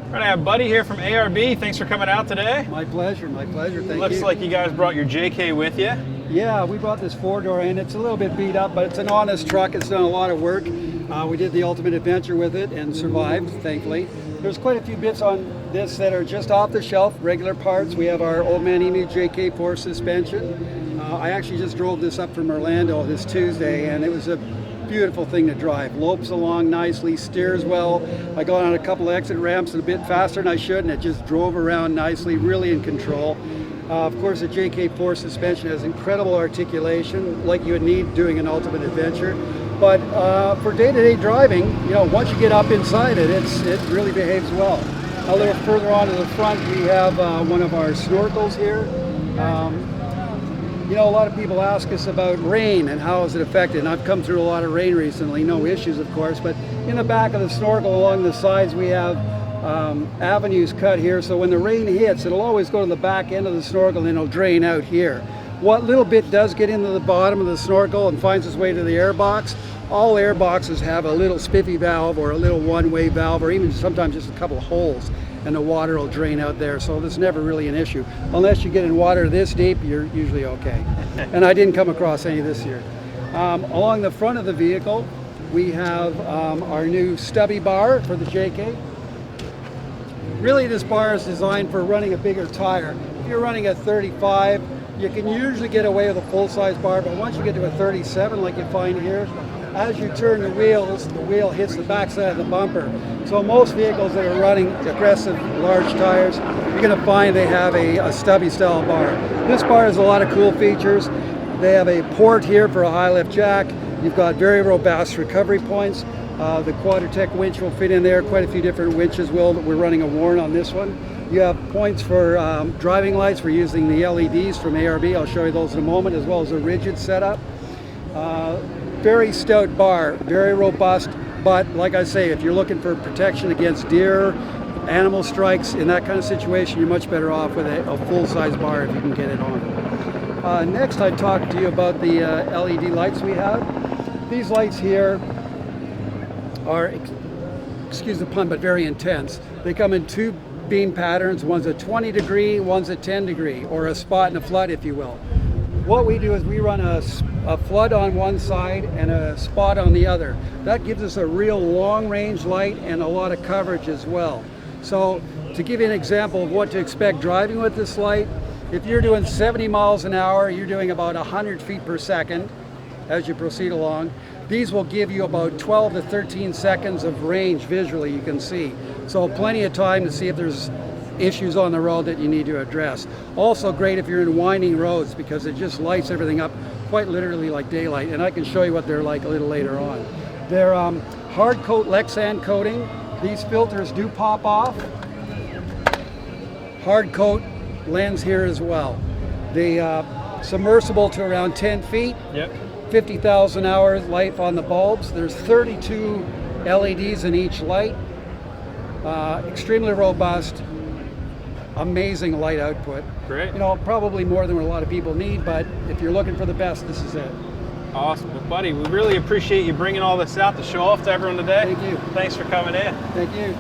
All right, I have Buddy here from ARB. Thanks for coming out today. My pleasure, my pleasure. Thank you. Looks like you guys brought your JK with you. Yeah, we brought this four-door in. It's a little bit beat up, but it's an honest truck. It's done a lot of work. We did the ultimate adventure with it and survived, thankfully. There's quite a few bits on this that are just off the shelf, regular parts. We have our old man Emu JK Suspension. I actually just drove this up from Orlando this Tuesday, and it was a beautiful thing to drive. Lopes along nicely, steers well. I got on a couple of exit ramps a bit faster than I should, and it just drove around nicely, really in control. Of course, the JK suspension has incredible articulation, like you would need doing an ultimate adventure. But for day-to-day driving, you know, once you get up inside it, it really behaves well. A little further on to the front, we have one of our Snorkels here. You know, a lot of people ask us about rain and how is it affected, and I've come through a lot of rain recently, no issues of course, but in the back of the Snorkel along the sides we have avenues cut here, so when the rain hits, it'll always go to the back end of the Snorkel and it'll drain out here. What little bit does get into the bottom of the Snorkel and finds its way to the air box, all air boxes have a little spiffy valve or a little one-way valve, or even sometimes just a couple of holes, and the water will drain out there, so there's never really an issue. Unless you get in water this deep, you're usually okay. And I didn't come across any this year. Along the front of the vehicle, we have our new Stubby Bar for the JK. Really, this bar is designed for running a bigger tire. If you're running a 35, you can usually get away with a full-size bar, but once you get to a 37, like you find here, as you turn the wheel hits the backside of the bumper. So most vehicles that are running aggressive, large tires, you're going to find they have a stubby style bar. This bar has a lot of cool features. They have a port here for a high lift jack. You've got very robust recovery points. The Quadratec winch will fit in there. Quite a few different winches will. We're running a Warn on this one. You have points for driving lights. We're using the LEDs from ARB. I'll show you those in a moment, as well as a rigid setup. Very stout bar, very robust, but like I say, if you're looking for protection against deer, animal strikes, in that kind of situation, you're much better off with a full-size bar if you can get it on. Next, I'd talk to you about the LED lights we have. These lights here are, excuse the pun, but very intense. They come in two beam patterns. One's a 20 degree, one's a 10 degree, or a spot and a flood, if you will. What we do is we run a flood on one side and a spot on the other. That gives us a real long range light and a lot of coverage as well. So to give you an example of what to expect driving with this light, if you're doing 70 miles an hour, you're doing about 100 feet per second as you proceed along. These will give you about 12 to 13 seconds of range visually, you can see. So plenty of time to see if there's issues on the road that you need to address. Also great if you're in winding roads, because it just lights everything up quite literally like daylight, and I can show you what they're like a little later on. They're hard coat Lexan coating. These filters do pop off. Hard coat lens here as well. The submersible to around 10 feet. Yep. 50,000 hours life on the bulbs. There's 32 LEDs in each light. Extremely robust. Amazing light output. Great. You know, probably more than what a lot of people need, but if you're looking for the best, this is it. Awesome. Well, Buddy, we really appreciate you bringing all this out to show off to everyone today. Thank you. Thanks for coming in. Thank you.